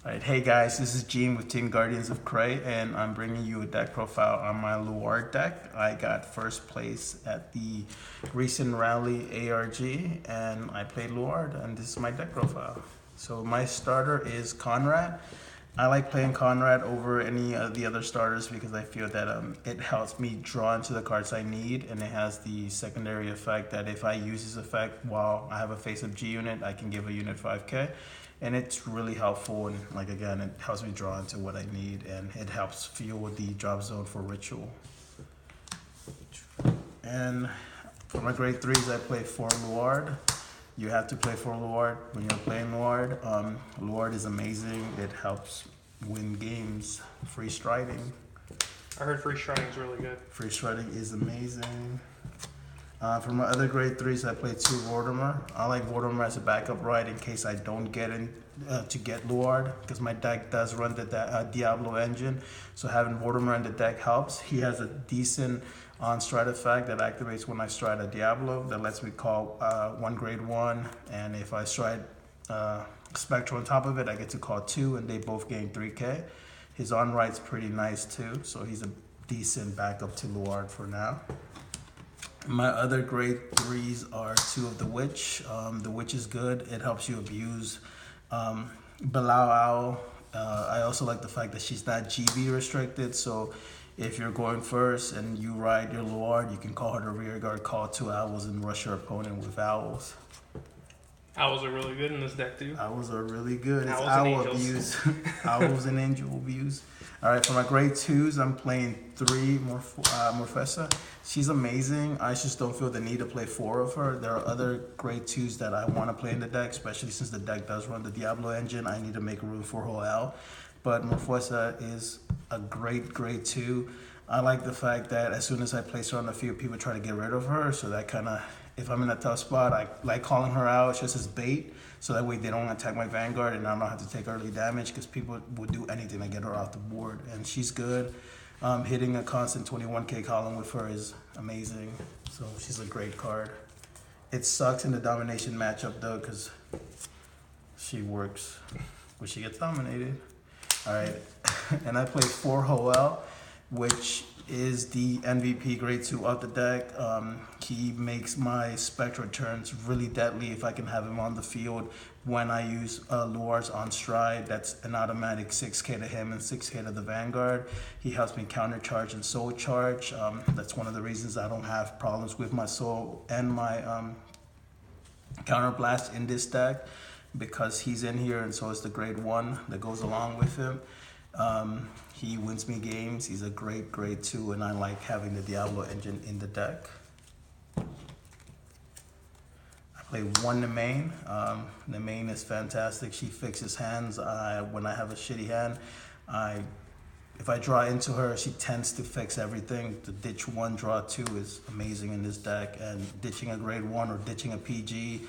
Alright, hey guys, this is Gene with Team Guardians of Cray, and I'm bringing you a deck profile on my Luard deck. I got first place at the recent Raleigh ARG, and I played Luard, and this is my deck profile. So my starter is Conrad. I like playing Conrad over any of the other starters because I feel that it helps me draw into the cards I need, and it has the secondary effect that if I use this effect while I have a face-up G unit, I can give a unit 5k. And it's really helpful, and like again, it helps me draw into what I need, and it helps fuel the drop zone for ritual. And for my grade 3s, I play 4 Luard. You have to play 4 Luard when you're playing Luard. Luard is amazing. It helps win games. Free striding. I heard free striding is really good. Free striding is amazing. For my other grade 3s, I play 2 Vortimer. I like Vortimer as a backup ride in case I don't get in to get Luard, because my deck does run the Diablo engine. So having Vortimer in the deck helps. He has a decent on-stride effect that activates when I stride a Diablo that lets me call 1 grade 1. And if I stride Spectral on top of it, I get to call 2, and they both gain 3k. His on-ride's pretty nice too, so he's a decent backup to Luard for now. My other grade 3s are 2 of the Witch. The Witch is good. It helps you abuse Belau Owl. I also like the fact that she's not GB restricted, so if you're going first and you ride your Luard, you can call her to rear guard, call 2 owls, and rush your opponent with owls. Owls are really good in this deck too. Owls are really good. It's Owls owl and abuse. Owls and angel abuse. All right, for my grade 2s, I'm playing 3 Morfessa. She's amazing. I just don't feel the need to play 4 of her. There are other grade 2s that I want to play in the deck, especially since the deck does run the Diablo engine. I need to make room for Hoel. But Morfessa is a great grade 2. I like the fact that as soon as I place her on the field, people try to get rid of her. So that kind of, if I'm in a tough spot, I like calling her out just as bait. So that way they don't attack my Vanguard and I don't have to take early damage, because people would do anything to get her off the board. And she's good. Hitting a constant 21k column with her is amazing. So she's a great card. It sucks in the domination matchup though, because she works when she gets dominated. All right, and I play 4 Hoel, which is the MVP grade 2 of the deck. He makes my Spectral turns really deadly if I can have him on the field when I use Luard's on stride. That's an automatic 6k to him and 6k to the Vanguard. He helps me counter charge and soul charge. That's one of the reasons I don't have problems with my soul and my counter blast in this deck, because he's in here, and so is the grade 1 that goes along with him. He wins me games. He's a great grade 2, and I like having the Diablo engine in the deck. I play 1 Nemain. Nemain is fantastic. She fixes hands. When I have a shitty hand, if I draw into her, she tends to fix everything. The ditch 1, draw 2 is amazing in this deck, and ditching a grade 1 or ditching a PG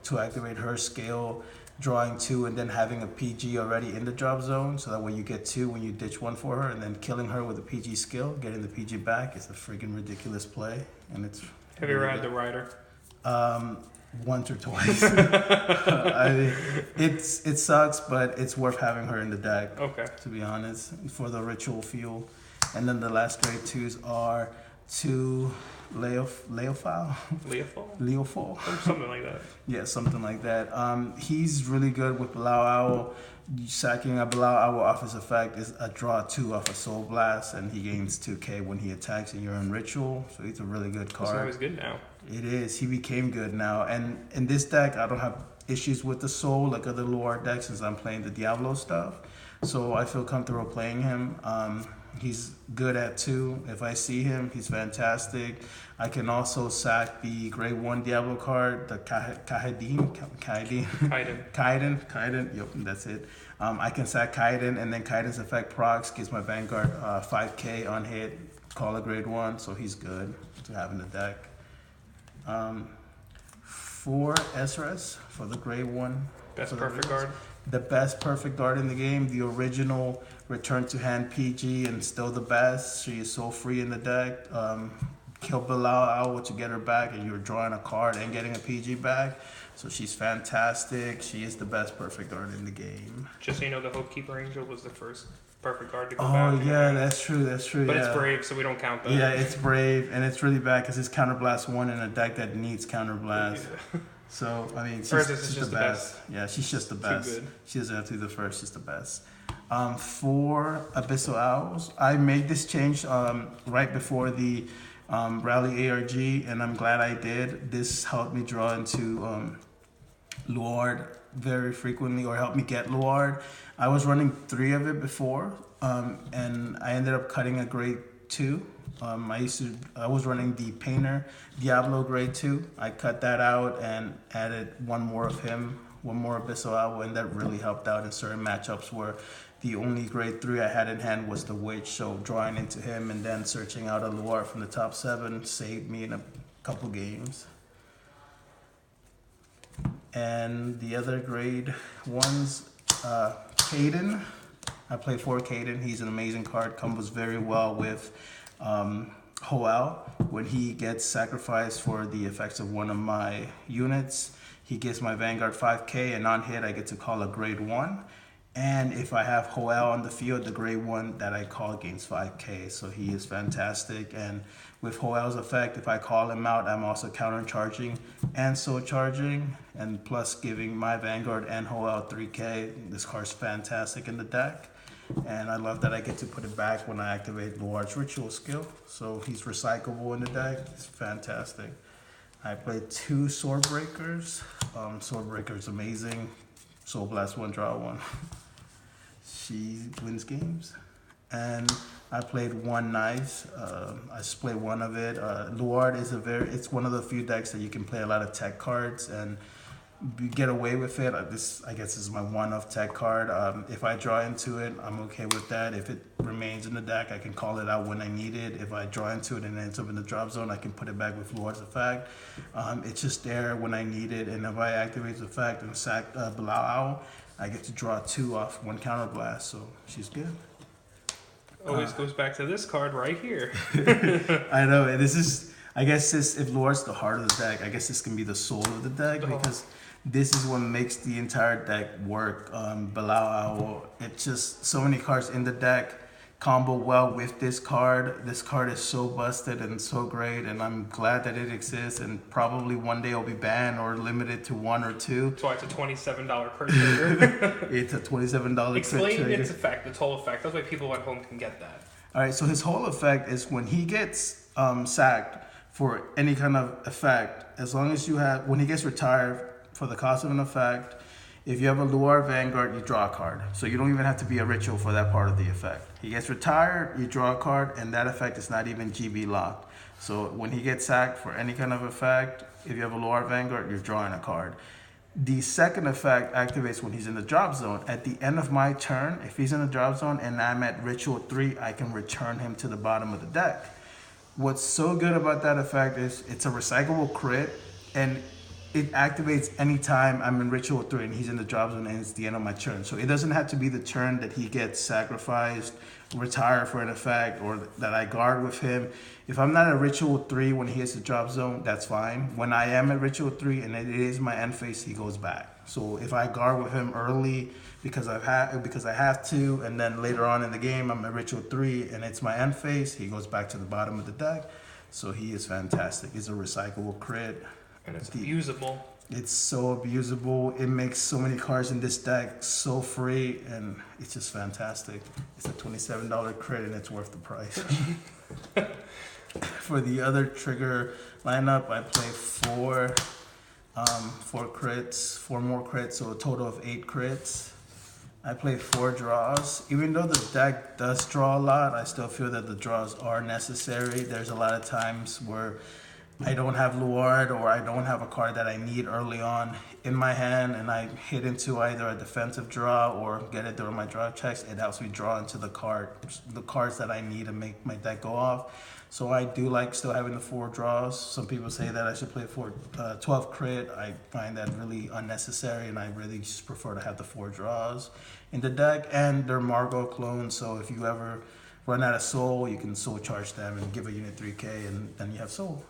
to activate her skill, drawing 2 and then having a PG already in the drop zone, so that way you get 2 when you ditch 1 for her, and then killing her with a PG skill, getting the PG back is a freaking ridiculous play, and it's. Have you ever had the Rider? Once or twice. It sucks, but it's worth having her in the deck. Okay. To be honest, for the ritual fuel, and then the last grade 2s are 2 Leofal? Something like that. Yeah, something like that. He's really good with Belau Owl. Sacking a Belau Owl off his effect is a draw 2 off a Soul Blast, and he gains 2k when he attacks and you're in Ritual. So he's a really good card. So he's good now. It is. He became good now. And in this deck, I don't have issues with the Soul like other Luard decks, since I'm playing the Diablo stuff. So I feel comfortable playing him. He's good at 2. If I see him, he's fantastic. I can also sack the grade 1 Diablo card, the Kaiden. Yep, that's it. I can sack Kaiden, and then Kaiden's effect procs gives my Vanguard 5k on hit, call a grade 1, so he's good to have in the deck. 4 SRS for the grade 1. Best perfect guard. The best perfect guard in the game, the original return to hand PG, and still the best. She is so free in the deck. kill Bilal to get her back, and you're drawing a card and getting a PG back. So she's fantastic. She is the best perfect guard in the game. Just so you know, the Hope Keeper Angel was the first perfect guard to go Oh, back. yeah, that's true. But it's brave, so we don't count that. Yeah, it's brave, and it's really bad because it's Counterblast 1 in a deck that needs Counterblast. Yeah. So, I mean, she's just the best. Yeah, she's just the best. Too good. She doesn't have to be the first. She's the best. For Abyssal Owls, I made this change right before the Raleigh ARG, and I'm glad I did. This helped me draw into Luard very frequently, or helped me get Luard. I was running 3 of it before, and I ended up cutting a grade 2. I was running the Painter Diablo grade 2. I cut that out and added one more of him, one more Abyssal Owl, and that really helped out in certain matchups where the only grade 3 I had in hand was the Witch. So drawing into him and then searching out a Luard from the top 7 saved me in a couple games. And the other grade 1s, Caden. I play 4 Caden. He's an amazing card. Combos very well with Hoel. When he gets sacrificed for the effects of one of my units, he gives my Vanguard 5k, and on hit I get to call a grade 1. And if I have Hoel on the field, the grade 1 that I call gains 5k. So he is fantastic. And with Hoel's effect, if I call him out, I'm also counter-charging and soul charging, and plus giving my Vanguard and Hoel 3k. This card's fantastic in the deck. And I love that I get to put it back when I activate Luard's Ritual skill. So he's recyclable in the deck. It's fantastic. I played 2 Swordbreakers. Swordbreaker's amazing. Soul Blast 1, draw 1. She wins games. And I played 1 Knives. I just played 1 of it. Luard is it's one of the few decks that you can play a lot of tech cards and get away with it. This, I guess, is my one-off tech card. If I draw into it, I'm okay with that. If it remains in the deck, I can call it out when I need it. If I draw into it and it ends up in the drop zone, I can put it back with Luard's effect. It's just there when I need it. And if I activate the effect and sack Bilal Owl, I get to draw 2 off 1 counterblast. So she's good. Always goes back to this card right here. I know. And this is, I guess, if Luard's the heart of the deck, I guess this can be the soul of the deck, because this is what makes the entire deck work. Bilal Owl, it's just so many cards in the deck combo well with this card. This card is so busted and so great, and I'm glad that it exists, and probably one day it'll be banned or limited to 1 or 2. That's why it's a $27 crit trigger. It's a $27 Explain crit trigger. its effect, its whole effect. That's why people at home can get that. All right, so his whole effect is when he gets sacked for any kind of effect, as long as you have, when he gets retired for the cost of an effect, if you have a Luard Vanguard, you draw a card. So you don't even have to be a ritual for that part of the effect. He gets retired, you draw a card, and that effect is not even GB locked. So when he gets sacked for any kind of effect, if you have a Luard Vanguard, you're drawing a card. The second effect activates when he's in the drop zone. At the end of my turn, if he's in the drop zone and I'm at Ritual 3, I can return him to the bottom of the deck. What's so good about that effect is it's a recyclable crit, and it activates anytime I'm in Ritual 3 and he's in the drop zone and it's the end of my turn. So it doesn't have to be the turn that he gets sacrificed, retire for an effect, or that I guard with him. If I'm not at Ritual 3 when he hits the drop zone, that's fine. When I am at Ritual 3 and it is my end phase, he goes back. So if I guard with him early because I have to, and then later on in the game I'm at Ritual 3 and it's my end phase, he goes back to the bottom of the deck. So he is fantastic. He's a recyclable crit. And it's abusable. It's so abusable. It makes so many cards in this deck so free, and it's just fantastic. It's a $27 crit, and it's worth the price. For the other trigger lineup, I play 4 crits, 4 more crits, so a total of 8 crits. I play 4 draws. Even though the deck does draw a lot, I still feel that the draws are necessary. There's a lot of times where I don't have Luard, or I don't have a card that I need early on in my hand, and I hit into either a defensive draw or get it during my draw checks. It helps me draw into the cards that I need to make my deck go off. So I do like still having the 4 draws. Some people say that I should play 12 crit. I find that really unnecessary, and I really just prefer to have the 4 draws in the deck. And they're Margot clones, so if you ever run out of soul, you can soul charge them and give a unit 3k, and then you have soul.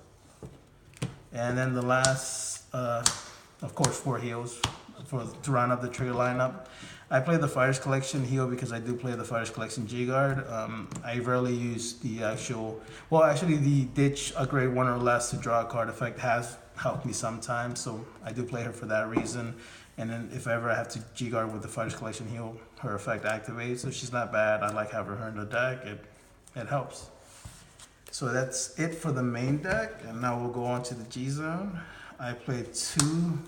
And then the last, of course, 4 heals to round up the trigger lineup. I play the Fighters Collection heal because I do play the Fighters Collection G-Guard. I rarely use the actual, well, actually the ditch a grade 1 or less to draw a card effect has helped me sometimes, so I do play her for that reason. And then if ever I have to G-Guard with the Fighters Collection heal, her effect activates, so she's not bad. I like having her in the deck, it helps. So that's it for the main deck, and now we'll go on to the G-Zone. I played 2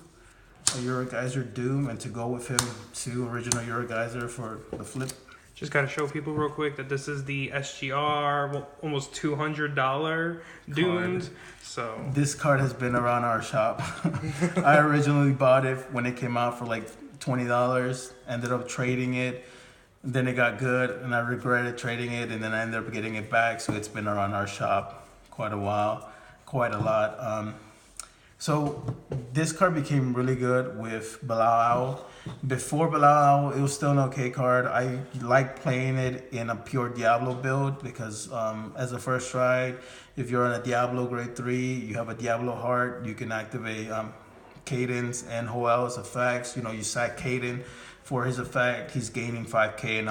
Eurogeyser Doom, and to go with him, 2 original Eurogeyser for the flip. Just got to show people real quick that this is the SGR, well, almost $200 Doomed. So this card has been around our shop. I originally bought it when it came out for like $20, ended up trading it. Then it got good, and I regretted trading it, and then I ended up getting it back. So it's been around our shop quite a while, quite a lot. So this card became really good with Bilal. Before Bilal, it was still an okay card. I like playing it in a pure Diablo build because as a first strike, if you're on a Diablo grade 3, you have a Diablo heart, you can activate Cadence and Hoel's effects. You know, you sack Caden for his effect, he's gaining 5k and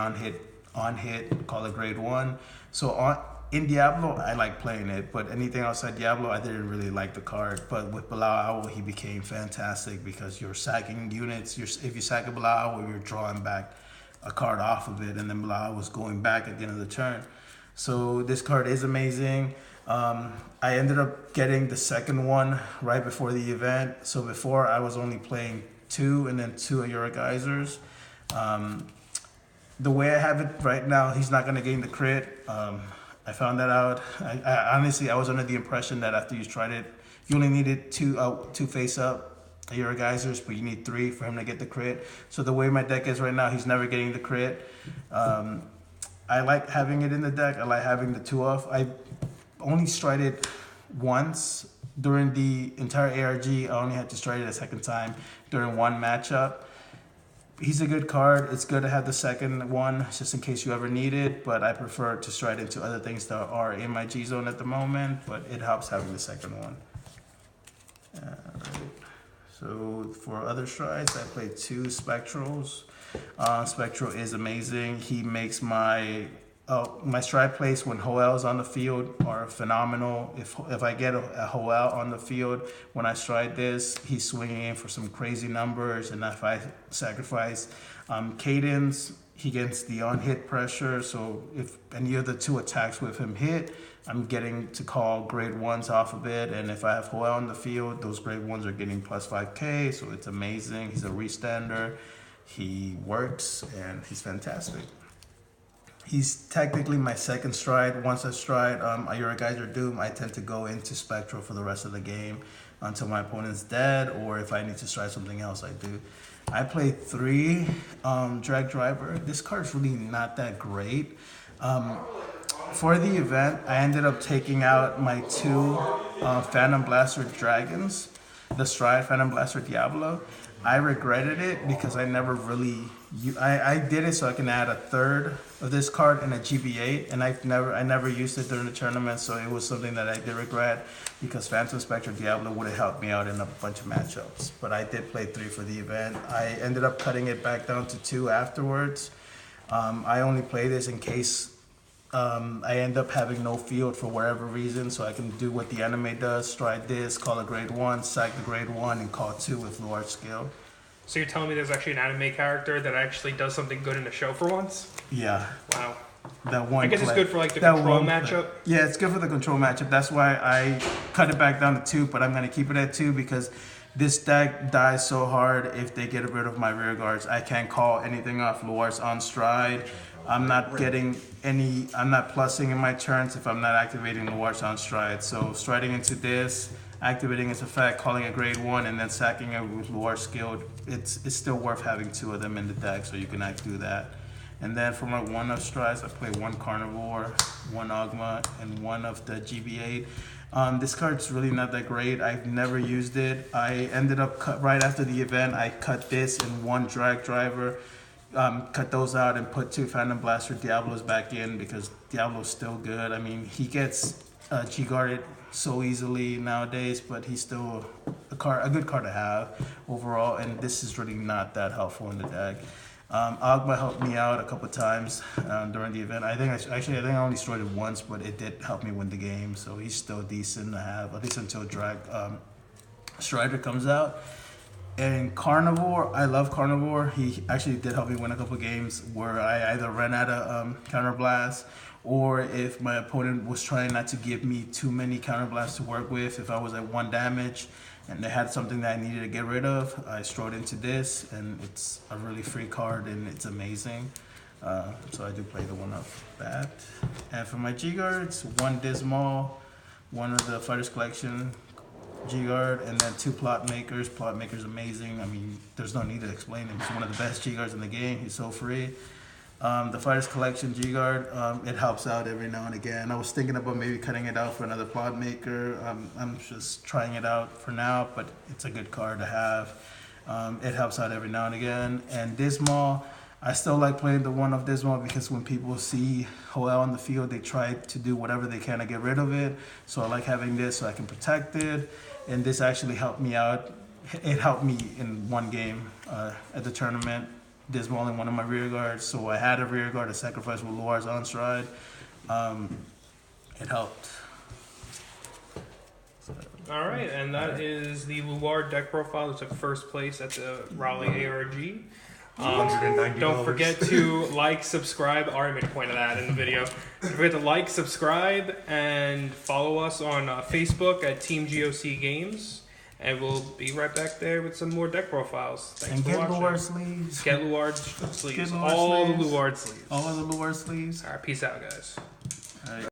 on hit, call it grade 1. So in Diablo, I like playing it, but anything outside Diablo, I didn't really like the card. But with Bilal, he became fantastic because you're sacking units. If you sack a Bilal, you're drawing back a card off of it, and then Bilal was going back at the end of the turn. So this card is amazing. I ended up getting the second one right before the event. So before, I was only playing 2 and then 2 Eurogeysers. The way I have it right now, he's not going to gain the crit. I found that out. I honestly, I was under the impression that after you tried it, you only needed 2 face-up Eurogeysers, but you need 3 for him to get the crit. So the way my deck is right now, he's never getting the crit. I like having it in the deck. I like having the 2 off. I only stride it once during the entire ARG. I only had to stride it a second time during one matchup. He's a good card. It's good to have the second one just in case you ever need it, but I prefer to stride into other things that are in my G-Zone at the moment, but it helps having the second one. So for other strides, I played 2 Spectrals. Spectral is amazing. He makes my stride plays when Hoel's on the field are phenomenal. If I get a Hoel on the field when I stride this, he's swinging in for some crazy numbers. And if I sacrifice Cadence, he gets the on-hit pressure. So if any of the 2 attacks with him hit, I'm getting to call grade 1s off of it. And if I have Hoel on the field, those grade 1s are getting plus 5k. So it's amazing. He's a restander. He works, and he's fantastic. He's technically my second stride. Once I stride Eurogeyser Doom, I tend to go into Spectral for the rest of the game until my opponent's dead, or if I need to stride something else, I do. I play 3 Drag Driver. This card's really not that great. For the event, I ended up taking out my 2 Phantom Blaster Dragons, the Stride Phantom Blaster Diablo. I regretted it because I never really, I did it so I can add a third of this card in a GB8, and I never used it during the tournament, so it was something that I did regret because Phantom Spectre Diablo would have helped me out in a bunch of matchups. But I did play 3 for the event. I ended up cutting it back down to 2 afterwards. I only play this in case I end up having no field for whatever reason, so I can do what the anime does, stride this, call a grade 1, sack the grade 1, and call 2 with Luard skill. So you're telling me there's actually an anime character that actually does something good in the show for once? Yeah. Wow. That one I guess play. It's good for like the control matchup. Yeah, it's good for the control matchup. That's why I cut it back down to 2, but I'm going to keep it at 2 because this deck dies so hard if they get rid of my rear guards. I can't call anything off Luard's on stride. I'm not getting any, I'm not plussing in my turns if I'm not activating Luard's on stride. So striding into this, activating its effect, calling a grade 1, and then sacking it with Luard skilled, it's still worth having 2 of them in the deck, so you can do that. And then for my 1 of strides, I play 1 Carnivore, 1 Ogma, and 1 of the GB8. This card's really not that great. I've never used it. I ended up right after the event, I cut this in 1 Drag Driver. cut those out and put 2 Phantom Blaster Diablos back in because Diablo's still good. I mean, he gets G-guarded so easily nowadays, but he's still a good card to have overall, and this is really not that helpful in the deck. Agma helped me out a couple times during the event. I think I only destroyed it once, but it did help me win the game, so he's still decent to have, at least until Strider comes out. And Carnivore, I love Carnivore. He actually did help me win a couple games where I either ran out of counterblast, or if my opponent was trying not to give me too many counterblasts to work with, if I was at 1 damage and they had something that I needed to get rid of, I strode into this, and it's a really free card and it's amazing. So I do play the one of that. And for my G-Guards, 1 Dismal, 1 of the Fighters Collection G-Guard, and then 2 Plot Makers. Plot Maker's amazing. I mean, there's no need to explain him. He's one of the best G-Guards in the game. He's so free. The Fighters Collection G-Guard, it helps out every now and again. I was thinking about maybe cutting it out for another Plot Maker. I'm just trying it out for now, but it's a good card to have. It helps out every now and again. And Dismal, I still like playing the one of Dismal because when people see Hoel on the field, they try to do whatever they can to get rid of it. So I like having this so I can protect it. And this actually helped me out. It helped me in 1 game at the tournament. Dismal in one of my rear guards. So I had a rear guard to sacrifice with Luard's on stride. It helped. All right, and that is the Luard deck profile that took first place at the Raleigh ARG. Don't forget to like, subscribe. I already made a point of that in the video. Don't forget to like, subscribe, and follow us on Facebook at Team GOC Games. And we'll be right back there with some more deck profiles. Thanks for watching. Luard sleeves. Get Luard sleeves. Get Luard All sleeves. the Luard sleeves. All of the Luard sleeves. All right, peace out, guys. All right.